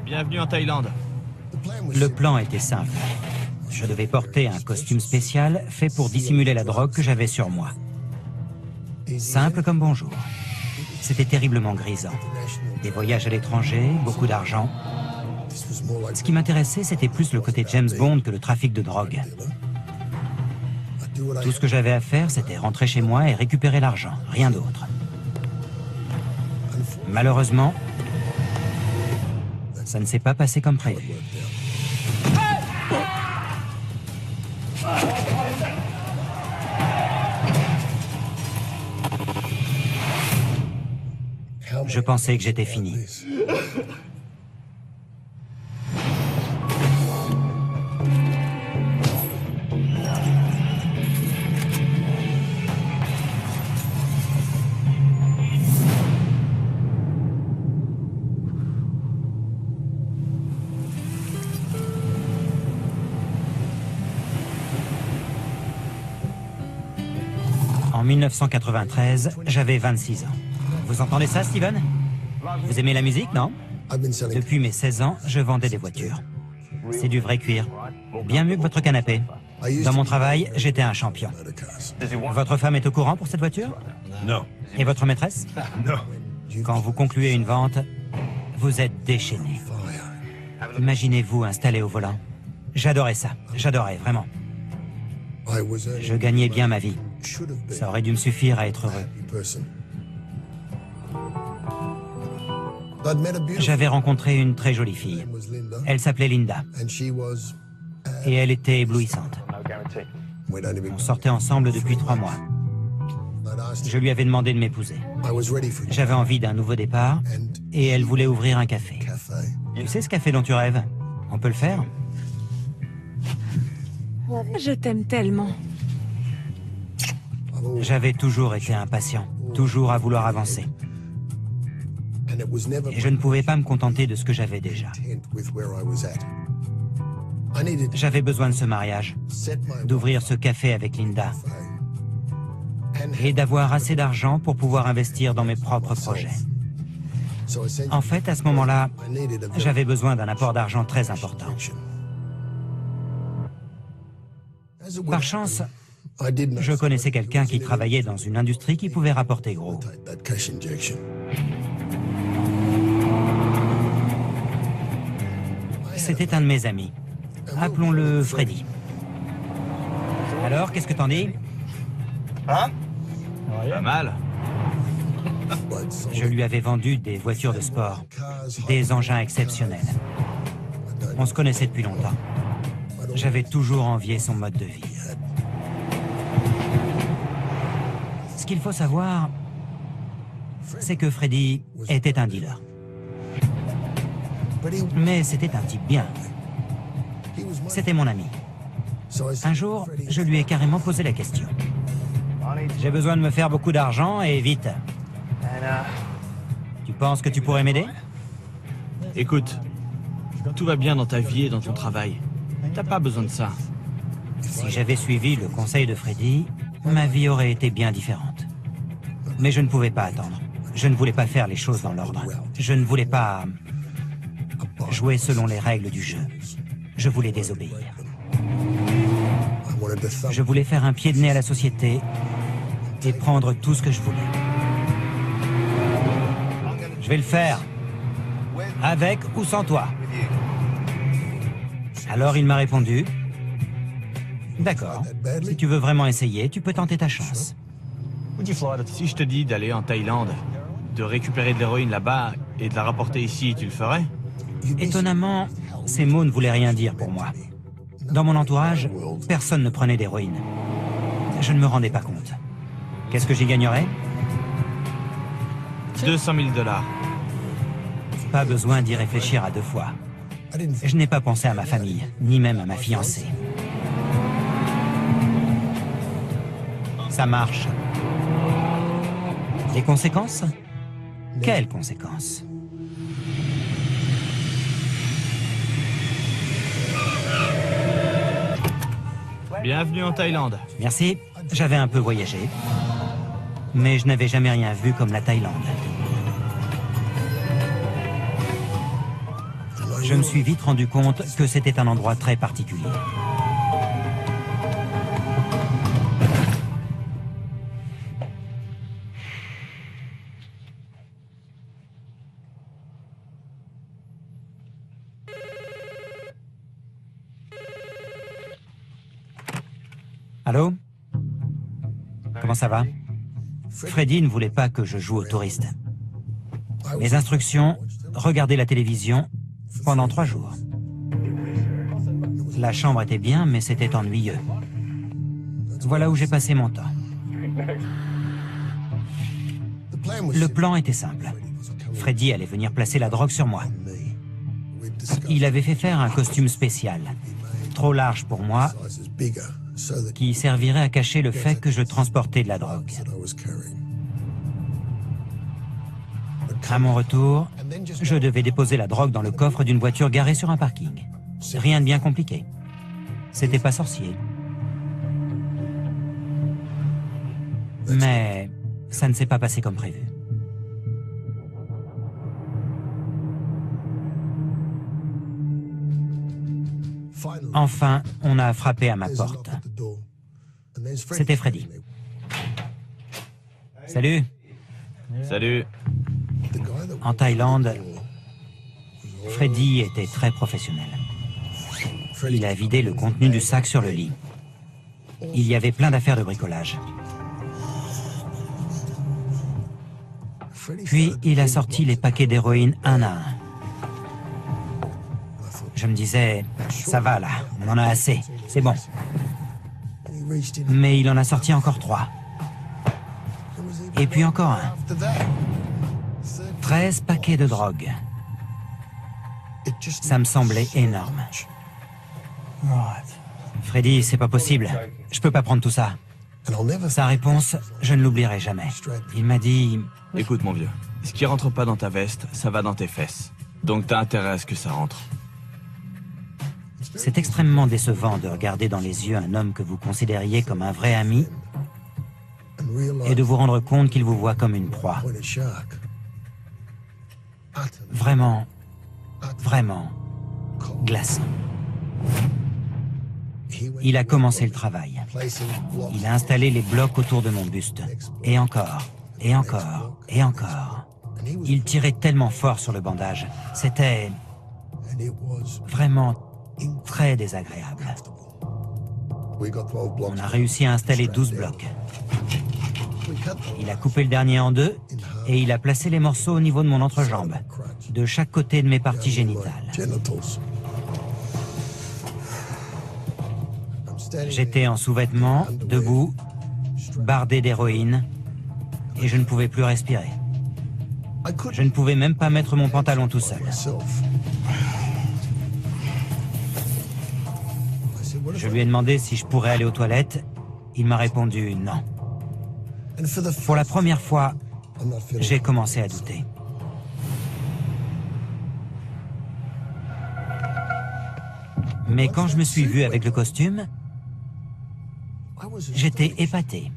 Bienvenue en Thaïlande. Le plan était simple. Je devais porter un costume spécial fait pour dissimuler la drogue que j'avais sur moi. Simple comme bonjour. C'était terriblement grisant. Des voyages à l'étranger, beaucoup d'argent. Ce qui m'intéressait, c'était plus le côté James Bond que le trafic de drogue. Tout ce que j'avais à faire, c'était rentrer chez moi et récupérer l'argent, rien d'autre. Malheureusement, ça ne s'est pas passé comme prévu. Je pensais que j'étais fini. En 1993, j'avais 26 ans. Vous entendez ça, Steven? Vous aimez la musique, non? Depuis mes 16 ans, je vendais des voitures. C'est du vrai cuir. Bien mieux que votre canapé. Dans mon travail, j'étais un champion. Votre femme est au courant pour cette voiture? Non. Et votre maîtresse? Non. Quand vous concluez une vente, vous êtes déchaîné. Imaginez-vous installé au volant. J'adorais ça. J'adorais, vraiment. Je gagnais bien ma vie. Ça aurait dû me suffire à être heureux. J'avais rencontré une très jolie fille. Elle s'appelait Linda. Et elle était éblouissante. On sortait ensemble depuis 3 mois. Je lui avais demandé de m'épouser. J'avais envie d'un nouveau départ et elle voulait ouvrir un café. Tu sais ce café dont tu rêves? On peut le faire? Je t'aime tellement. J'avais toujours été impatient, toujours à vouloir avancer. Et je ne pouvais pas me contenter de ce que j'avais déjà. J'avais besoin de ce mariage, d'ouvrir ce café avec Linda et d'avoir assez d'argent pour pouvoir investir dans mes propres projets. En fait, à ce moment-là, j'avais besoin d'un apport d'argent très important. Par chance, je connaissais quelqu'un qui travaillait dans une industrie qui pouvait rapporter gros. C'était un de mes amis. Appelons-le Freddy. Alors, qu'est-ce que t'en dis? Hein? Pas mal. Je lui avais vendu des voitures de sport, des engins exceptionnels. On se connaissait depuis longtemps. J'avais toujours envié son mode de vie. Ce qu'il faut savoir, c'est que Freddy était un dealer. Mais c'était un type bien. C'était mon ami. Un jour, je lui ai carrément posé la question. J'ai besoin de me faire beaucoup d'argent et vite. Tu penses que tu pourrais m'aider? Écoute, tout va bien dans ta vie et dans ton travail. T'as pas besoin de ça. Si j'avais suivi le conseil de Freddy, ma vie aurait été bien différente. Mais je ne pouvais pas attendre. Je ne voulais pas faire les choses dans l'ordre. Je ne voulais pas jouer selon les règles du jeu. Je voulais désobéir. Je voulais faire un pied de nez à la société et prendre tout ce que je voulais. Je vais le faire, avec ou sans toi. Alors il m'a répondu, d'accord, si tu veux vraiment essayer, tu peux tenter ta chance. Si je te dis d'aller en Thaïlande, de récupérer de l'héroïne là-bas et de la rapporter ici, tu le ferais? Étonnamment, ces mots ne voulaient rien dire pour moi. Dans mon entourage, personne ne prenait d'héroïne. Je ne me rendais pas compte. Qu'est-ce que j'y gagnerais? 200 000 $. Pas besoin d'y réfléchir à 2 fois. Je n'ai pas pensé à ma famille, ni même à ma fiancée. Ça marche. Les conséquences? Quelles conséquences? Bienvenue en Thaïlande. Merci, j'avais un peu voyagé, mais je n'avais jamais rien vu comme la Thaïlande. Je me suis vite rendu compte que c'était un endroit très particulier. Allô? Comment ça va? Freddy ne voulait pas que je joue au touriste. Mes instructions, regarder la télévision pendant 3 jours. La chambre était bien, mais c'était ennuyeux. Voilà où j'ai passé mon temps. Le plan était simple. Freddy allait venir placer la drogue sur moi. Il avait fait faire un costume spécial, trop large pour moi, qui servirait à cacher le fait que je transportais de la drogue. À mon retour, je devais déposer la drogue dans le coffre d'une voiture garée sur un parking. Rien de bien compliqué. C'était pas sorcier. Mais ça ne s'est pas passé comme prévu. Enfin, on a frappé à ma porte. C'était Freddy. Salut. Salut. En Thaïlande, Freddy était très professionnel. Il a vidé le contenu du sac sur le lit. Il y avait plein d'affaires de bricolage. Puis, il a sorti les paquets d'héroïne un à un. Je me disais, ça va là, on en a assez, c'est bon. Mais il en a sorti encore 3. Et puis encore un. 13 paquets de drogue. Ça me semblait énorme. Freddy, c'est pas possible. Je peux pas prendre tout ça. Sa réponse, je ne l'oublierai jamais. Il m'a dit... Écoute mon vieux, ce qui rentre pas dans ta veste, ça va dans tes fesses. Donc t'as intérêt à ce que ça rentre. C'est extrêmement décevant de regarder dans les yeux un homme que vous considériez comme un vrai ami et de vous rendre compte qu'il vous voit comme une proie. Vraiment, vraiment glaçant. Il a commencé le travail. Il a installé les blocs autour de mon buste. Et encore, et encore, et encore. Il tirait tellement fort sur le bandage. C'était vraiment très désagréable. On a réussi à installer 12 blocs. Il a coupé le dernier en 2 et il a placé les morceaux au niveau de mon entrejambe, de chaque côté de mes parties génitales. J'étais en sous-vêtements, debout, bardé d'héroïne, et je ne pouvais plus respirer. Je ne pouvais même pas mettre mon pantalon tout seul. Je lui ai demandé si je pourrais aller aux toilettes. Il m'a répondu non. Pour la première fois, j'ai commencé à douter. Mais quand je me suis vu avec le costume, j'étais épaté.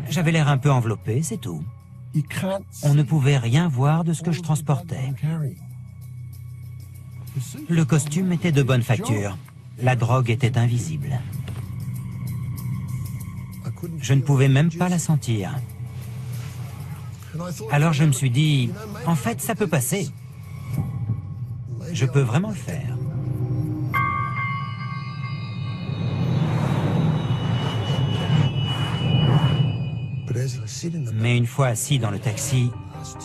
J'avais l'air un peu enveloppé, c'est tout. On ne pouvait rien voir de ce que je transportais. Le costume était de bonne facture. La drogue était invisible. Je ne pouvais même pas la sentir. Alors je me suis dit, en fait, ça peut passer. Je peux vraiment le faire. Mais une fois assis dans le taxi,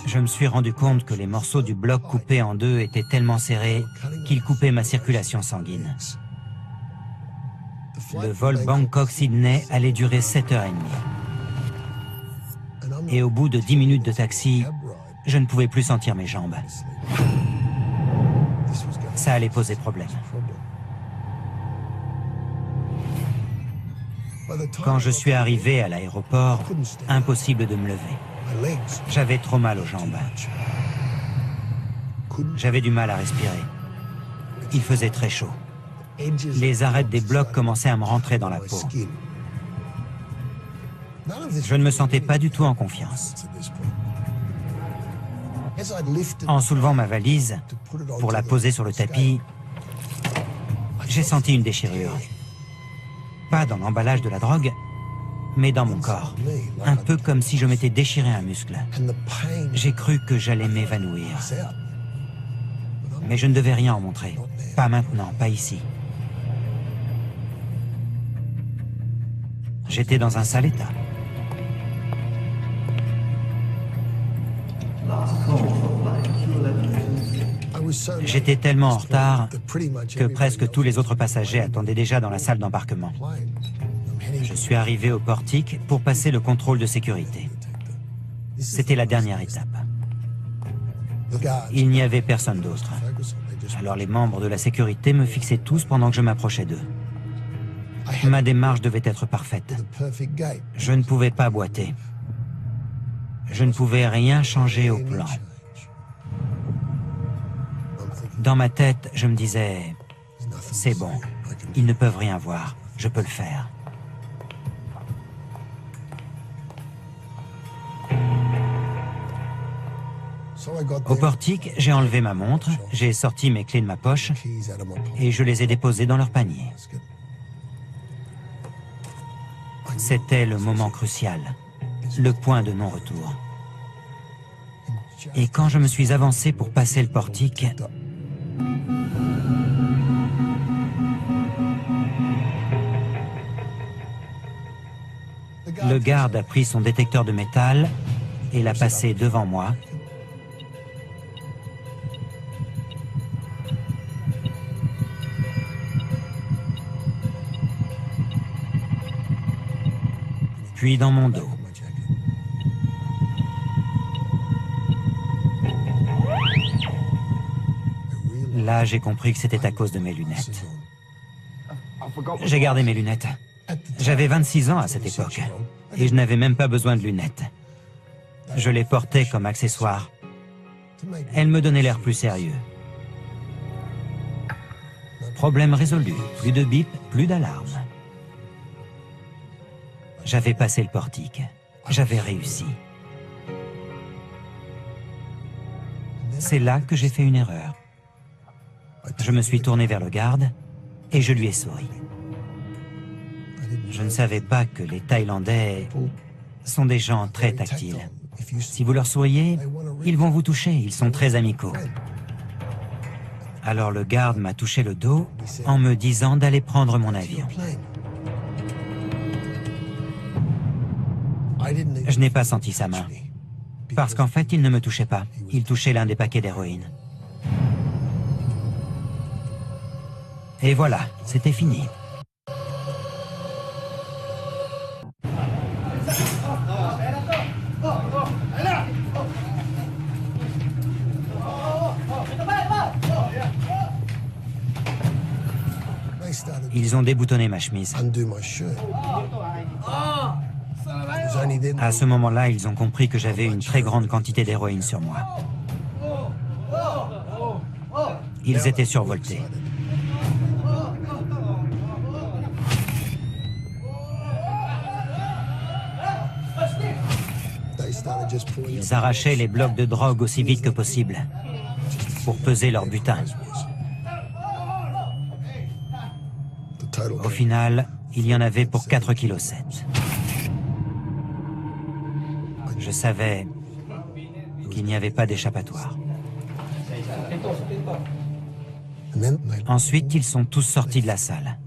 je me suis rendu compte que les morceaux du bloc coupés en 2 étaient tellement serrés qu'ils coupaient ma circulation sanguine. Le vol Bangkok-Sydney allait durer 7h30. Et au bout de 10 minutes de taxi, je ne pouvais plus sentir mes jambes. Ça allait poser problème. Quand je suis arrivé à l'aéroport, impossible de me lever. J'avais trop mal aux jambes. J'avais du mal à respirer. Il faisait très chaud. Les arêtes des blocs commençaient à me rentrer dans la peau. Je ne me sentais pas du tout en confiance. En soulevant ma valise pour la poser sur le tapis, j'ai senti une déchirure. Pas dans l'emballage de la drogue, mais dans mon corps. Un peu comme si je m'étais déchiré un muscle. J'ai cru que j'allais m'évanouir. Mais je ne devais rien en montrer. Pas maintenant, pas ici. J'étais dans un sale état. J'étais tellement en retard que presque tous les autres passagers attendaient déjà dans la salle d'embarquement. Je suis arrivé au portique pour passer le contrôle de sécurité. C'était la dernière étape. Il n'y avait personne d'autre. Alors les membres de la sécurité me fixaient tous pendant que je m'approchais d'eux. Ma démarche devait être parfaite. Je ne pouvais pas boiter. Je ne pouvais rien changer au plan. Dans ma tête, je me disais, c'est bon, ils ne peuvent rien voir, je peux le faire. Au portique, j'ai enlevé ma montre, j'ai sorti mes clés de ma poche et je les ai déposées dans leur panier. C'était le moment crucial, le point de non-retour. Et quand je me suis avancé pour passer le portique, le garde a pris son détecteur de métal et l'a passé devant moi. Puis dans mon dos. Là, j'ai compris que c'était à cause de mes lunettes. J'ai gardé mes lunettes. J'avais 26 ans à cette époque, et je n'avais même pas besoin de lunettes. Je les portais comme accessoire. Elles me donnaient l'air plus sérieux. Problème résolu. Plus de bip, plus d'alarme. J'avais passé le portique. J'avais réussi. C'est là que j'ai fait une erreur. Je me suis tourné vers le garde et je lui ai souri. Je ne savais pas que les Thaïlandais sont des gens très tactiles. Si vous leur souriez, ils vont vous toucher, ils sont très amicaux. Alors le garde m'a touché le dos en me disant d'aller prendre mon avion. Je n'ai pas senti sa main, parce qu'en fait, il ne me touchait pas. Il touchait l'un des paquets d'héroïne. Et voilà, c'était fini. Ils ont déboutonné ma chemise. À ce moment-là, ils ont compris que j'avais une très grande quantité d'héroïne sur moi. Ils étaient survoltés. Ils arrachaient les blocs de drogue aussi vite que possible pour peser leur butin. Au final, il y en avait pour 4,7 kg. Je savais qu'il n'y avait pas d'échappatoire. Ensuite, ils sont tous sortis de la salle.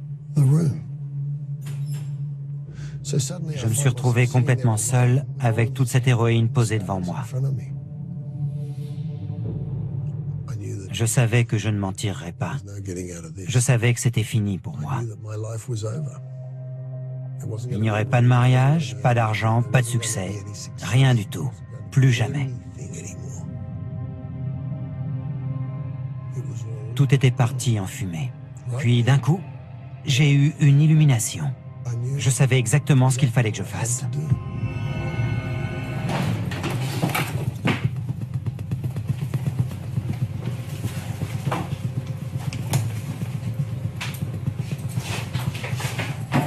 Je me suis retrouvé complètement seul avec toute cette héroïne posée devant moi. Je savais que je ne m'en tirerais pas. Je savais que c'était fini pour moi. Il n'y aurait pas de mariage, pas d'argent, pas de succès, rien du tout, plus jamais. Tout était parti en fumée. Puis d'un coup, j'ai eu une illumination. Je savais exactement ce qu'il fallait que je fasse.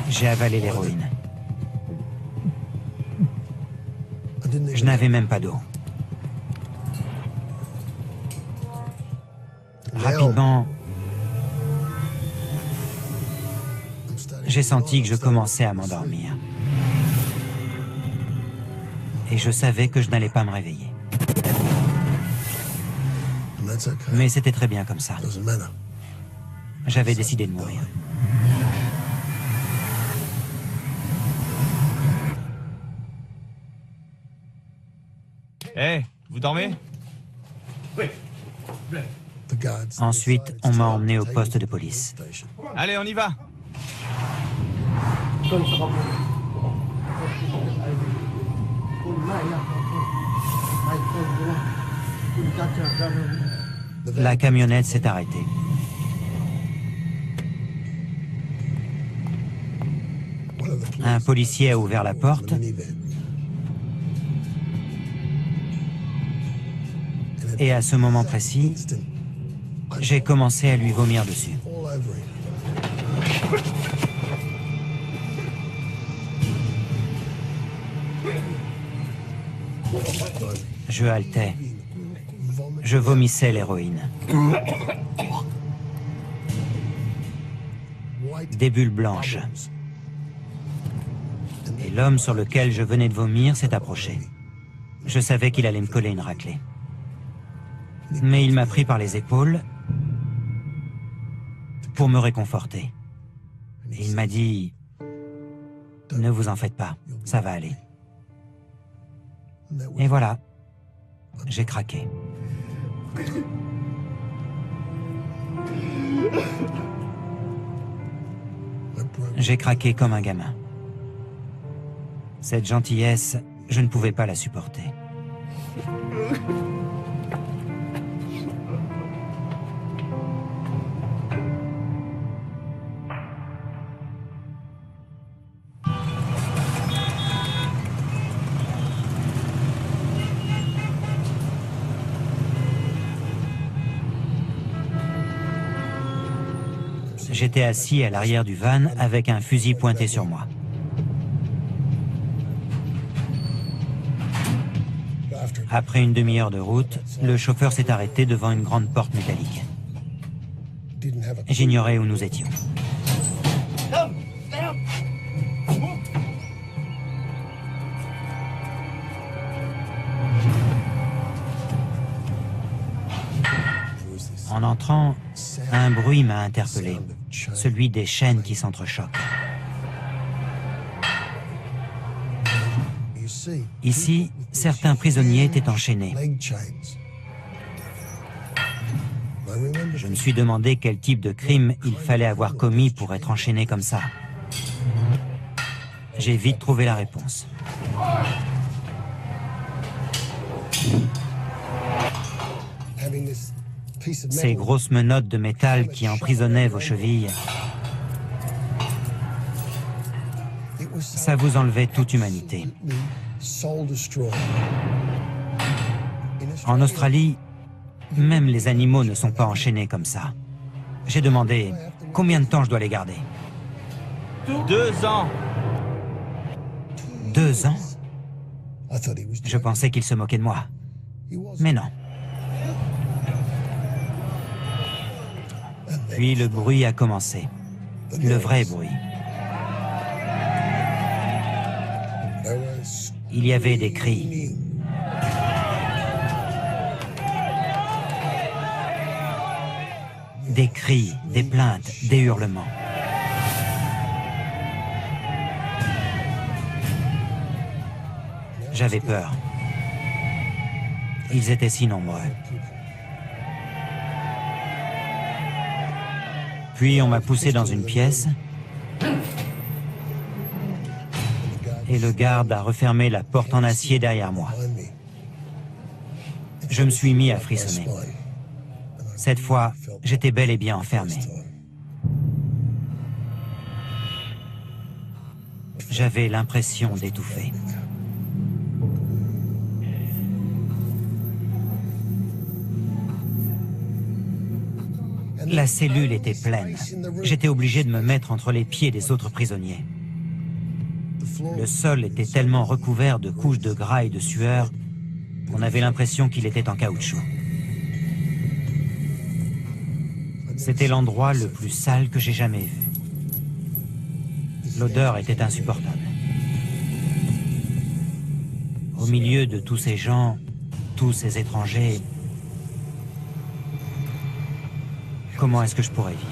J'ai avalé l'héroïne. Je n'avais même pas d'eau. Rapidement, j'ai senti que je commençais à m'endormir. Et je savais que je n'allais pas me réveiller. Mais c'était très bien comme ça. J'avais décidé de mourir. Hé, vous dormez? Ensuite, on m'a emmené au poste de police. Allez, on y va. La camionnette s'est arrêtée. Un policier a ouvert la porte et à ce moment précis, j'ai commencé à lui vomir dessus. Je haletais. Je vomissais l'héroïne. Des bulles blanches. Et l'homme sur lequel je venais de vomir s'est approché. Je savais qu'il allait me coller une raclée. Mais il m'a pris par les épaules pour me réconforter. Et il m'a dit « Ne vous en faites pas, ça va aller. » Et voilà, j'ai craqué. J'ai craqué comme un gamin. Cette gentillesse, je ne pouvais pas la supporter. J'étais assis à l'arrière du van avec un fusil pointé sur moi. Après une demi-heure de route, le chauffeur s'est arrêté devant une grande porte métallique. J'ignorais où nous étions. En entrant, un bruit m'a interpellé, celui des chaînes qui s'entrechoquent. Ici, certains prisonniers étaient enchaînés. Je me suis demandé quel type de crime il fallait avoir commis pour être enchaîné comme ça. J'ai vite trouvé la réponse. Ces grosses menottes de métal qui emprisonnaient vos chevilles, ça vous enlevait toute humanité. En Australie, même les animaux ne sont pas enchaînés comme ça. J'ai demandé combien de temps je dois les garder. 2 ans. 2 ans? Je pensais qu'il se moquait de moi. Mais non. Puis le bruit a commencé. Le vrai bruit. Il y avait des cris. Des cris, des plaintes, des hurlements. J'avais peur. Ils étaient si nombreux. Puis on m'a poussé dans une pièce et le garde a refermé la porte en acier derrière moi. Je me suis mis à frissonner. Cette fois, j'étais bel et bien enfermé. J'avais l'impression d'étouffer. La cellule était pleine. J'étais obligé de me mettre entre les pieds des autres prisonniers. Le sol était tellement recouvert de couches de gras et de sueur qu'on avait l'impression qu'il était en caoutchouc. C'était l'endroit le plus sale que j'ai jamais vu. L'odeur était insupportable. Au milieu de tous ces gens, tous ces étrangers, comment est-ce que je pourrais vivre?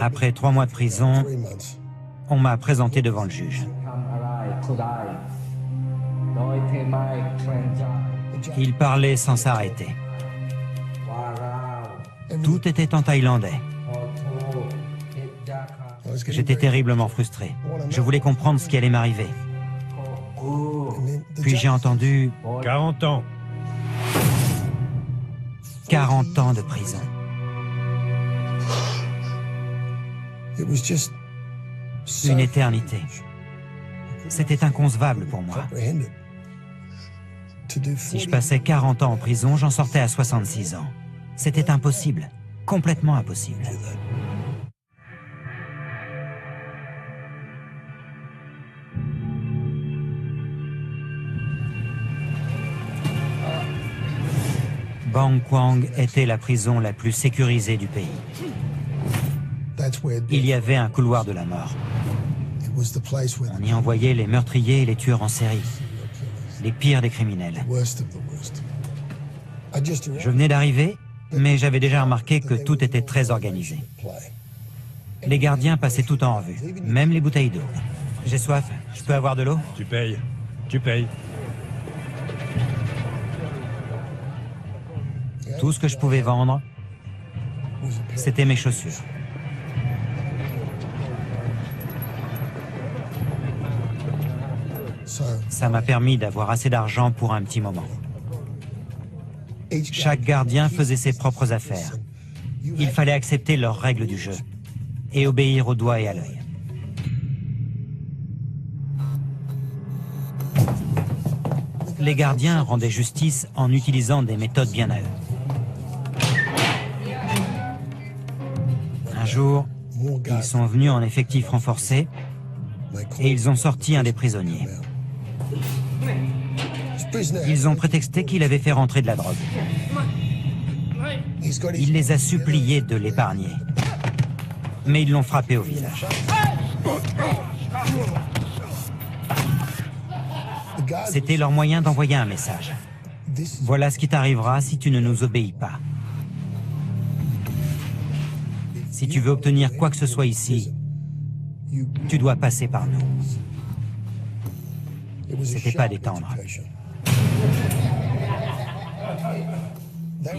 Après 3 mois de prison, on m'a présenté devant le juge. Il parlait sans s'arrêter. Tout était en thaïlandais. J'étais terriblement frustré. Je voulais comprendre ce qui allait m'arriver. Puis j'ai entendu 40 ans. 40 ans de prison. Une éternité. C'était inconcevable pour moi. Si je passais 40 ans en prison, j'en sortais à 66 ans. C'était impossible, complètement impossible. Bang Kwang était la prison la plus sécurisée du pays. Il y avait un couloir de la mort. On y envoyait les meurtriers et les tueurs en série, les pires des criminels. Je venais d'arriver, mais j'avais déjà remarqué que tout était très organisé. Les gardiens passaient tout en revue, même les bouteilles d'eau. J'ai soif, je peux avoir de l'eau? Tu payes. Tu payes. Tout ce que je pouvais vendre, c'était mes chaussures. Ça m'a permis d'avoir assez d'argent pour un petit moment. Chaque gardien faisait ses propres affaires. Il fallait accepter leurs règles du jeu et obéir au doigt et à l'œil. Les gardiens rendaient justice en utilisant des méthodes bien à eux. Un jour, ils sont venus en effectif renforcé et ils ont sorti un des prisonniers. Ils ont prétexté qu'il avait fait rentrer de la drogue. Il les a suppliés de l'épargner, mais ils l'ont frappé au visage. C'était leur moyen d'envoyer un message. Voilà ce qui t'arrivera si tu ne nous obéis pas. Si tu veux obtenir quoi que ce soit ici, tu dois passer par nous. C'était pas des tendres.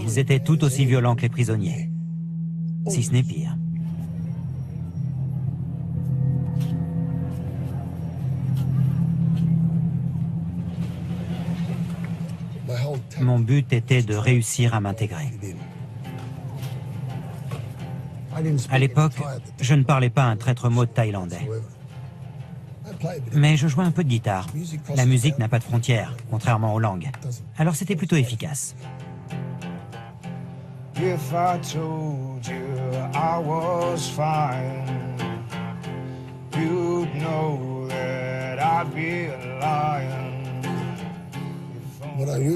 Ils étaient tout aussi violents que les prisonniers, si ce n'est pire. Mon but était de réussir à m'intégrer. À l'époque, je ne parlais pas un traître mot de thaïlandais. Mais je jouais un peu de guitare. La musique n'a pas de frontières, contrairement aux langues. Alors c'était plutôt efficace. If I told you I was fine, you'd know that I'd be lying.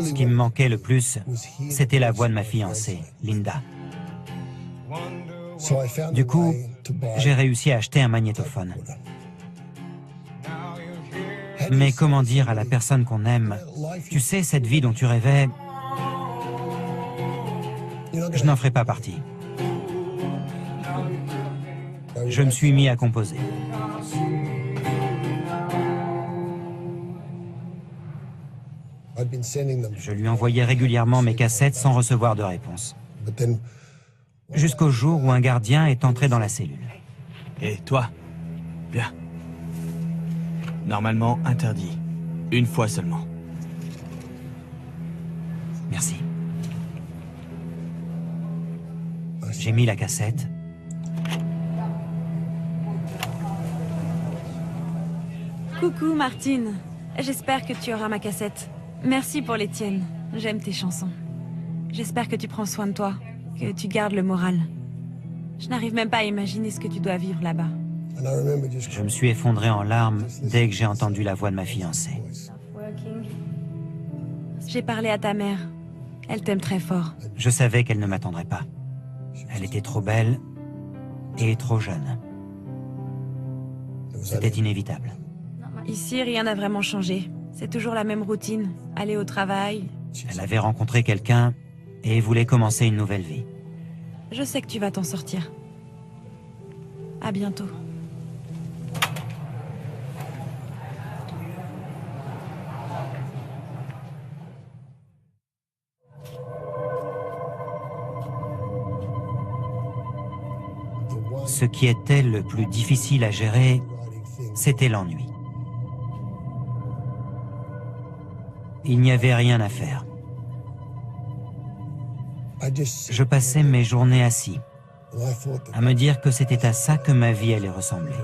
Ce qui me manquait le plus, c'était la voix de ma fiancée, Linda. Du coup, j'ai réussi à acheter un magnétophone. Mais comment dire à la personne qu'on aime, tu sais, cette vie dont tu rêvais, je n'en ferai pas partie. Je me suis mis à composer. Je lui envoyais régulièrement mes cassettes sans recevoir de réponse. Jusqu'au jour où un gardien est entré dans la cellule. Et toi, viens. Normalement interdit. Une fois seulement. Merci. J'ai mis la cassette. Coucou Martine. J'espère que tu auras ma cassette. Merci pour les tiennes. J'aime tes chansons. J'espère que tu prends soin de toi, que tu gardes le moral. Je n'arrive même pas à imaginer ce que tu dois vivre là-bas. Je me suis effondré en larmes dès que j'ai entendu la voix de ma fiancée. J'ai parlé à ta mère. Elle t'aime très fort. Je savais qu'elle ne m'attendrait pas. Elle était trop belle et trop jeune. C'était inévitable. Ici, rien n'a vraiment changé. C'est toujours la même routine. Aller au travail. Elle avait rencontré quelqu'un et voulait commencer une nouvelle vie. Je sais que tu vas t'en sortir. À bientôt. Ce qui était le plus difficile à gérer, c'était l'ennui. Il n'y avait rien à faire. Je passais mes journées assis, à me dire que c'était à ça que ma vie allait ressembler.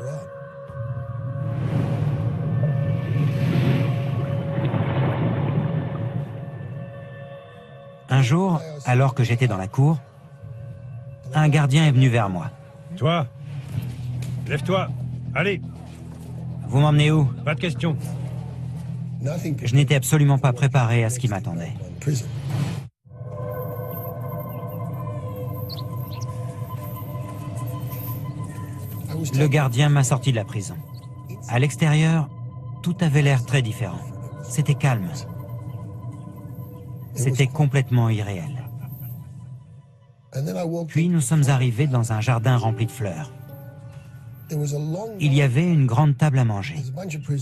Un jour, alors que j'étais dans la cour, un gardien est venu vers moi. Toi, lève-toi. Allez, Vous m'emmenez où? pas de question. Je n'étais absolument pas préparé à ce qui m'attendait. Le gardien m'a sorti de la prison. À l'extérieur, tout avait l'air très différent. C'était calme. C'était complètement irréel. Puis nous sommes arrivés dans un jardin rempli de fleurs. Il y avait une grande table à manger.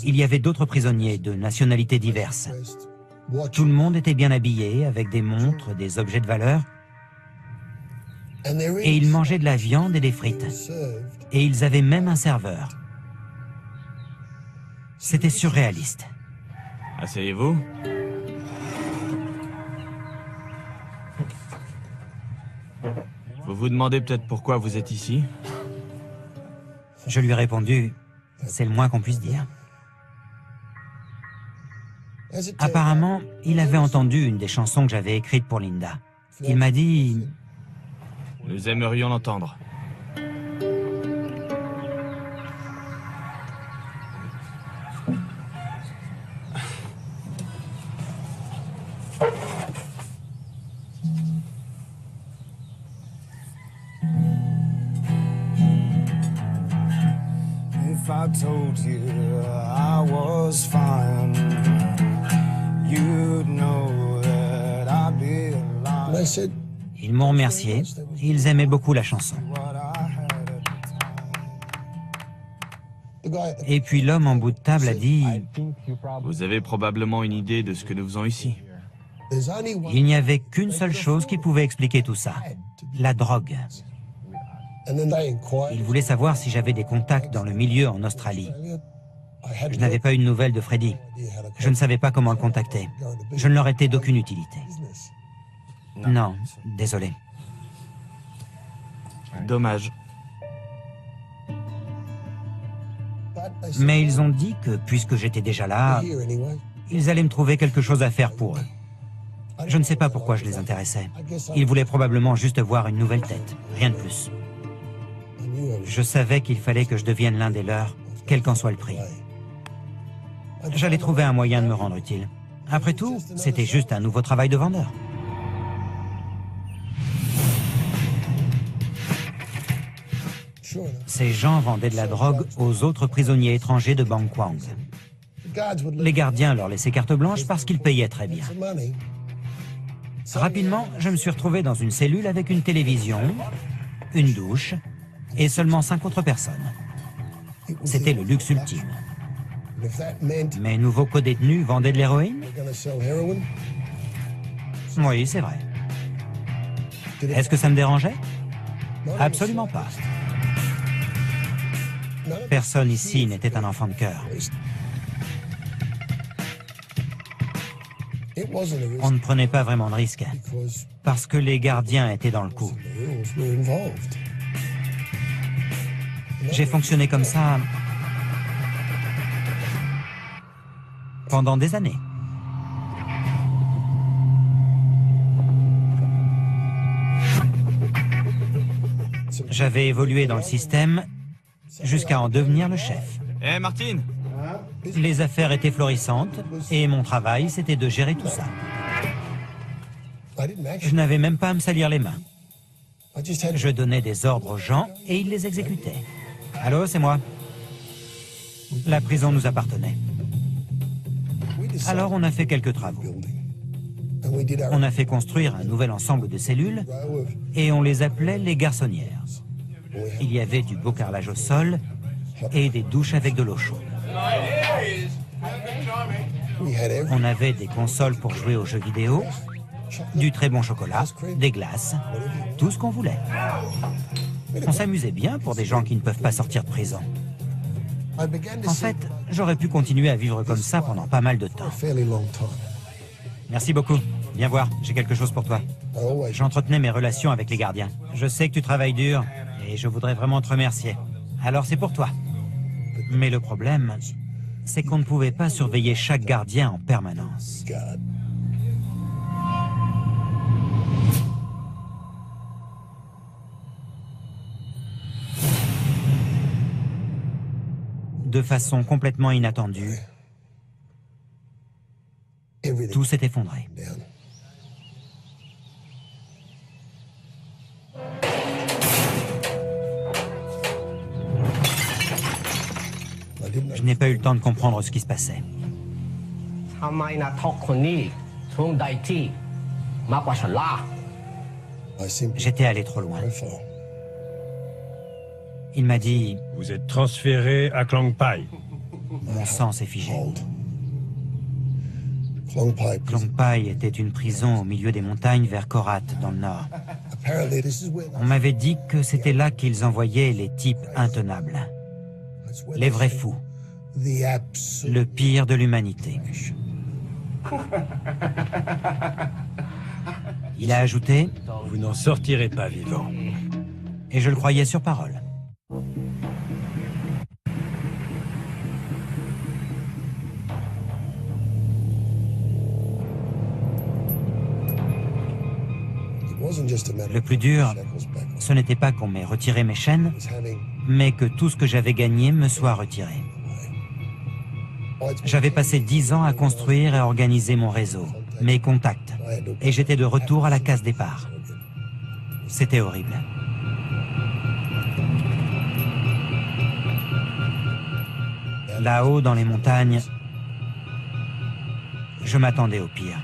Il y avait d'autres prisonniers de nationalités diverses. Tout le monde était bien habillé, avec des montres, des objets de valeur. Et ils mangeaient de la viande et des frites. Et ils avaient même un serveur. C'était surréaliste. Asseyez-vous. Vous vous demandez peut-être pourquoi vous êtes ici? Je lui ai répondu, c'est le moins qu'on puisse dire. Apparemment, il avait entendu une des chansons que j'avais écrites pour Linda. Il m'a dit, Nous aimerions l'entendre. If I told you I was fine, you'd know that I'd be lying. ils m'ont remercié. Ils aimaient beaucoup la chanson. What I had at the time. Et puis l'homme en bout de table a dit, Vous avez probablement une idée de ce que nous faisons ici. il n'y avait qu'une seule chose qui pouvait expliquer tout ça, la drogue. Il voulait savoir si j'avais des contacts dans le milieu en Australie. Je n'avais pas eu de nouvelles de Freddy. Je ne savais pas comment le contacter. Je ne leur étais d'aucune utilité. Non, désolé. Dommage. Mais ils ont dit que, puisque j'étais déjà là, ils allaient me trouver quelque chose à faire pour eux. Je ne sais pas pourquoi je les intéressais. Ils voulaient probablement juste voir une nouvelle tête, rien de plus. Je savais qu'il fallait que je devienne l'un des leurs, quel qu'en soit le prix. J'allais trouver un moyen de me rendre utile. Après tout, c'était juste un nouveau travail de vendeur. Ces gens vendaient de la drogue aux autres prisonniers étrangers de Bang Kwang. Les gardiens leur laissaient carte blanche parce qu'ils payaient très bien. Rapidement, je me suis retrouvé dans une cellule avec une télévision, une douche et seulement 5 autres personnes. C'était le luxe ultime. Mes nouveaux codétenus vendaient de l'héroïne? Oui, c'est vrai. Est-ce que ça me dérangeait? Absolument pas. Personne ici n'était un enfant de cœur. On ne prenait pas vraiment de risques, parce que les gardiens étaient dans le coup. J'ai fonctionné comme ça pendant des années. J'avais évolué dans le système jusqu'à en devenir le chef. Hé, Martine! Les affaires étaient florissantes et mon travail, c'était de gérer tout ça. Je n'avais même pas à me salir les mains. Je donnais des ordres aux gens et ils les exécutaient. Allô, c'est moi. La prison nous appartenait. Alors on a fait quelques travaux. On a fait construire un nouvel ensemble de cellules et on les appelait les garçonnières. Il y avait du beau carrelage au sol et des douches avec de l'eau chaude. On avait des consoles pour jouer aux jeux vidéo, du très bon chocolat, des glaces, tout ce qu'on voulait. On s'amusait bien pour des gens qui ne peuvent pas sortir de prison. En fait, j'aurais pu continuer à vivre comme ça pendant pas mal de temps. Merci beaucoup. Viens voir, j'ai quelque chose pour toi. J'entretenais mes relations avec les gardiens. Je sais que tu travailles dur et je voudrais vraiment te remercier. Alors c'est pour toi. Mais le problème, c'est qu'on ne pouvait pas surveiller chaque gardien en permanence. De façon complètement inattendue, tout s'est effondré. Je n'ai pas eu le temps de comprendre ce qui se passait. J'étais allé trop loin. Il m'a dit... Vous êtes transféré à Klong Pai. Mon sang s'est figé. Klong Pai était une prison au milieu des montagnes vers Korat, dans le nord. On m'avait dit que c'était là qu'ils envoyaient les types intenables. Les vrais fous. Le pire de l'humanité. Il a ajouté... Vous n'en sortirez pas vivant. Et je le croyais sur parole. Le plus dur, ce n'était pas qu'on m'ait retiré mes chaînes, mais que tout ce que j'avais gagné me soit retiré. J'avais passé 10 ans à construire et à organiser mon réseau, mes contacts, et j'étais de retour à la case départ. C'était horrible. Là-haut, dans les montagnes, je m'attendais au pire.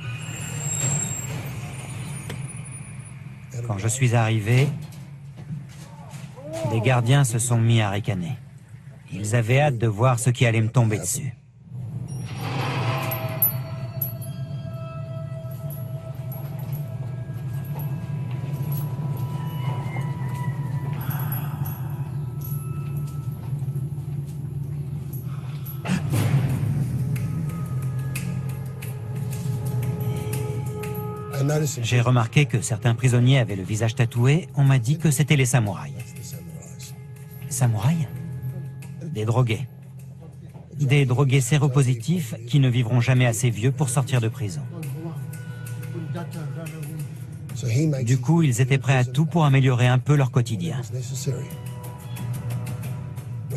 Quand je suis arrivé, les gardiens se sont mis à ricaner. Ils avaient hâte de voir ce qui allait me tomber dessus. J'ai remarqué que certains prisonniers avaient le visage tatoué. On m'a dit que c'était les samouraïs. Samouraïs? Des drogués. Des drogués séropositifs qui ne vivront jamais assez vieux pour sortir de prison. Du coup, ils étaient prêts à tout pour améliorer un peu leur quotidien.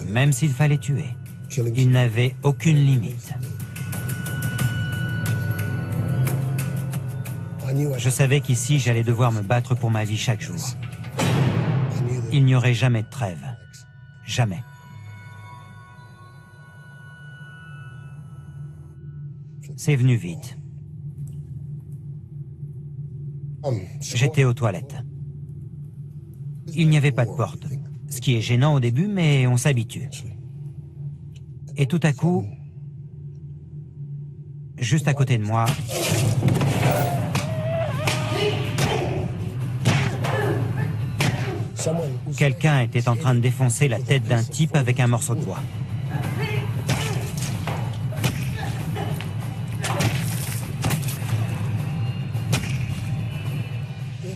Même s'il fallait tuer, ils n'avaient aucune limite. Je savais qu'ici, j'allais devoir me battre pour ma vie chaque jour. Il n'y aurait jamais de trêve. Jamais. C'est venu vite. J'étais aux toilettes. Il n'y avait pas de porte, ce qui est gênant au début, mais on s'habitue. Et tout à coup, juste à côté de moi, quelqu'un était en train de défoncer la tête d'un type avec un morceau de bois.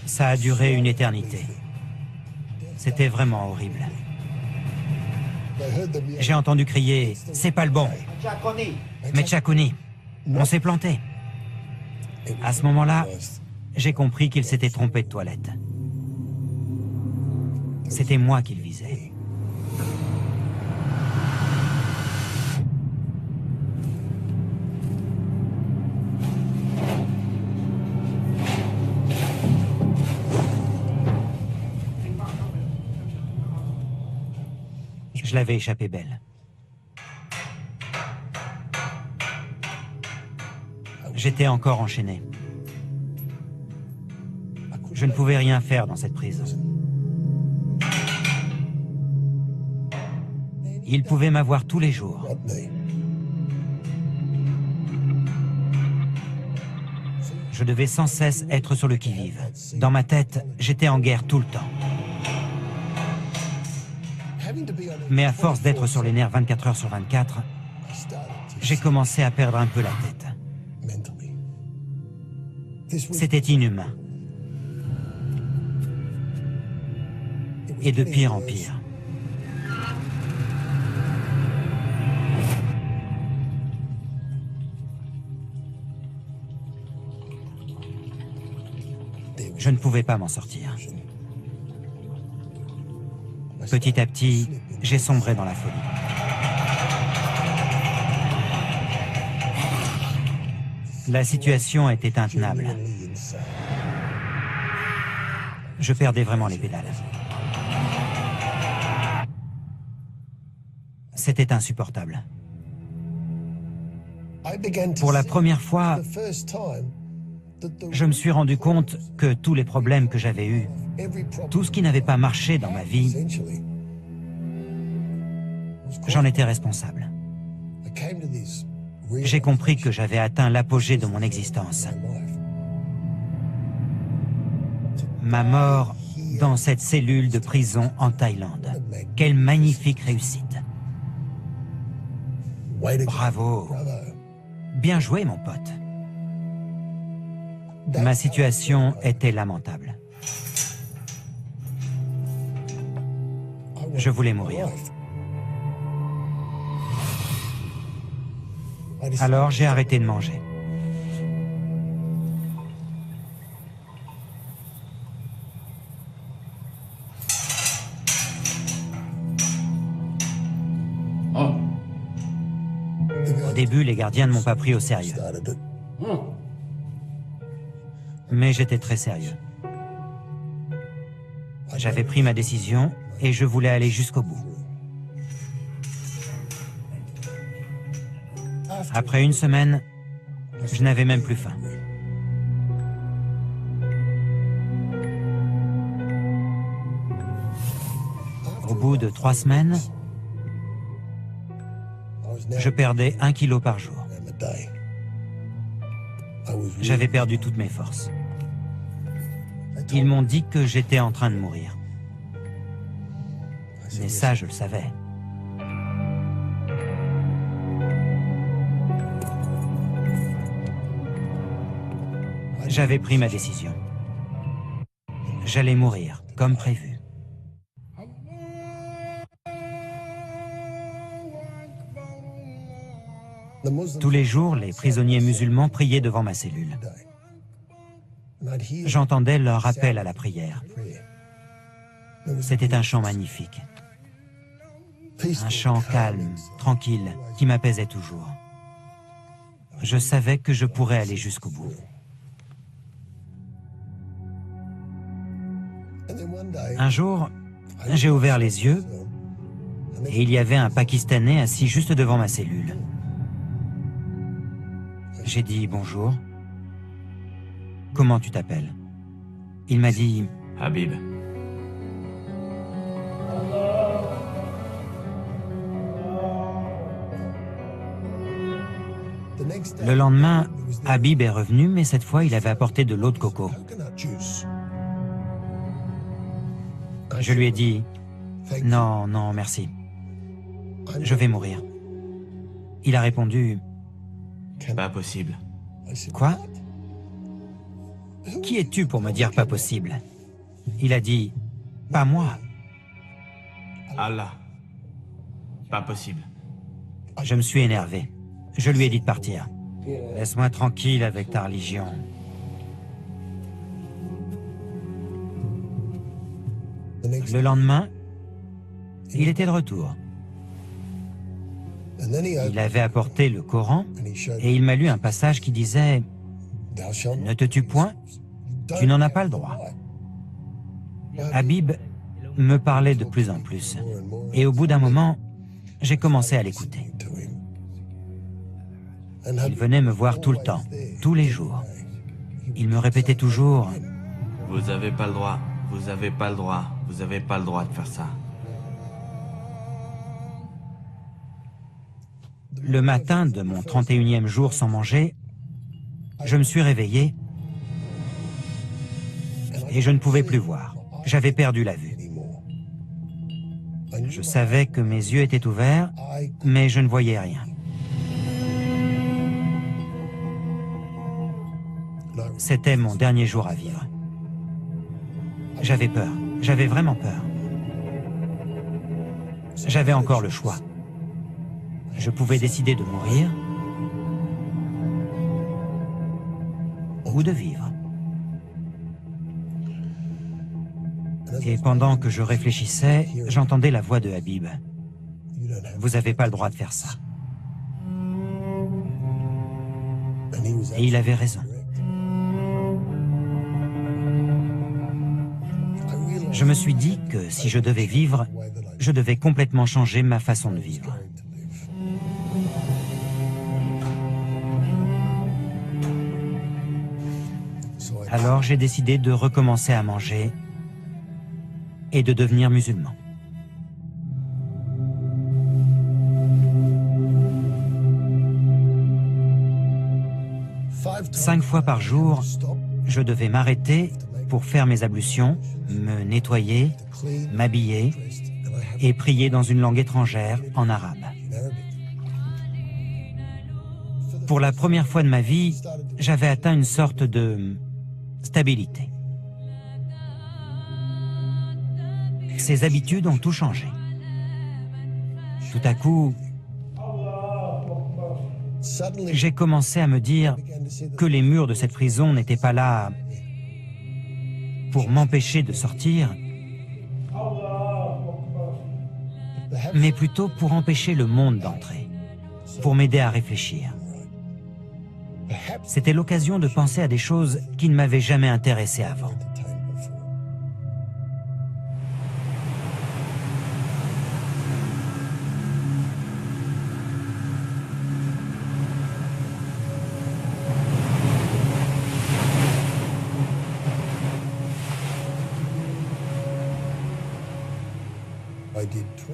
Ça a duré une éternité. C'était vraiment horrible. J'ai entendu crier « C'est pas le bon !» Mais Tchakuni, on s'est planté. À ce moment-là, j'ai compris qu'il s'était trompé de toilette. C'était moi qu'il visait. l'avais échappé belle. J'étais encore enchaîné. Je ne pouvais rien faire dans cette prison. Il pouvait m'avoir tous les jours. Je devais sans cesse être sur le qui-vive. Dans ma tête, j'étais en guerre tout le temps. Mais à force d'être sur les nerfs 24 heures sur 24, j'ai commencé à perdre un peu la tête. C'était inhumain. Et de pire en pire. Je ne pouvais pas m'en sortir. Petit à petit, j'ai sombré dans la folie. La situation était intenable. Je perdais vraiment les pédales. C'était insupportable. Pour la première fois, je me suis rendu compte que tous les problèmes que j'avais eus, tout ce qui n'avait pas marché dans ma vie, j'en étais responsable. J'ai compris que j'avais atteint l'apogée de mon existence. Ma mort dans cette cellule de prison en Thaïlande. Quelle magnifique réussite. Bravo. Bien joué, mon pote. Ma situation était lamentable. Je voulais mourir. Alors j'ai arrêté de manger. Au début, les gardiens ne m'ont pas pris au sérieux. Mais j'étais très sérieux. J'avais pris ma décision et je voulais aller jusqu'au bout. Après une semaine, je n'avais même plus faim. Au bout de 3 semaines, je perdais 1 kilo par jour. J'avais perdu toutes mes forces. Ils m'ont dit que j'étais en train de mourir. Mais ça, je le savais. J'avais pris ma décision. J'allais mourir, comme prévu. Tous les jours, les prisonniers musulmans priaient devant ma cellule. J'entendais leur appel à la prière. C'était un chant magnifique. Un chant calme, tranquille, qui m'apaisait toujours. Je savais que je pourrais aller jusqu'au bout. Un jour, j'ai ouvert les yeux et il y avait un Pakistanais assis juste devant ma cellule. J'ai dit bonjour. Comment tu t'appelles? Il m'a dit Habib. Le lendemain, Habib est revenu, mais cette fois, il avait apporté de l'eau de coco. Je lui ai dit « Non, non, merci. Je vais mourir. » Il a répondu « Pas possible. » « Quoi? Qui es-tu pour me dire pas possible? » Il a dit « Pas moi. » Allah. Pas possible. Je me suis énervé. Je lui ai dit de partir. « Laisse-moi tranquille avec ta religion. » Le lendemain, il était de retour. Il avait apporté le Coran et il m'a lu un passage qui disait « Ne te tue point, tu n'en as pas le droit. » Habib me parlait de plus en plus. Et au bout d'un moment, j'ai commencé à l'écouter. Il venait me voir tout le temps, tous les jours. Il me répétait toujours « Vous avez pas le droit, vous avez pas le droit, vous avez pas le droit de faire ça. » Le matin de mon 31e jour sans manger, je me suis réveillé et je ne pouvais plus voir. J'avais perdu la vue. Je savais que mes yeux étaient ouverts, mais je ne voyais rien. C'était mon dernier jour à vivre. J'avais peur, j'avais vraiment peur. J'avais encore le choix. Je pouvais décider de mourir ou de vivre. Et pendant que je réfléchissais, j'entendais la voix de Habib. « Vous n'avez pas le droit de faire ça. » Et il avait raison. Je me suis dit que si je devais vivre, je devais complètement changer ma façon de vivre. Alors j'ai décidé de recommencer à manger et de devenir musulman. Cinq fois par jour, je devais m'arrêter pour faire mes ablutions, me nettoyer, m'habiller et prier dans une langue étrangère, en arabe. Pour la première fois de ma vie, j'avais atteint une sorte de stabilité. Ces habitudes ont tout changé. Tout à coup, j'ai commencé à me dire que les murs de cette prison n'étaient pas là pour m'empêcher de sortir, mais plutôt pour empêcher le monde d'entrer, pour m'aider à réfléchir. C'était l'occasion de penser à des choses qui ne m'avaient jamais intéressé avant.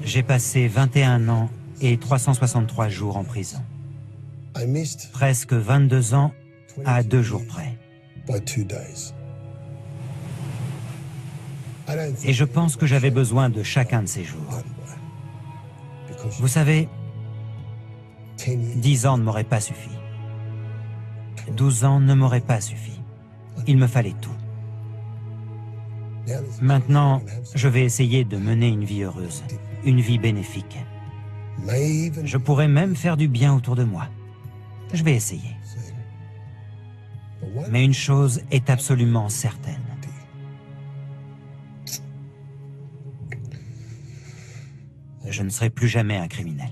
J'ai passé 21 ans et 363 jours en prison. Presque 22 ans à 2 jours près. Et je pense que j'avais besoin de chacun de ces jours. Vous savez, 10 ans ne m'auraient pas suffi. 12 ans ne m'auraient pas suffi. Il me fallait tout. Maintenant, je vais essayer de mener une vie heureuse, une vie bénéfique. Je pourrais même faire du bien autour de moi. Je vais essayer. Mais une chose est absolument certaine. Je ne serai plus jamais un criminel.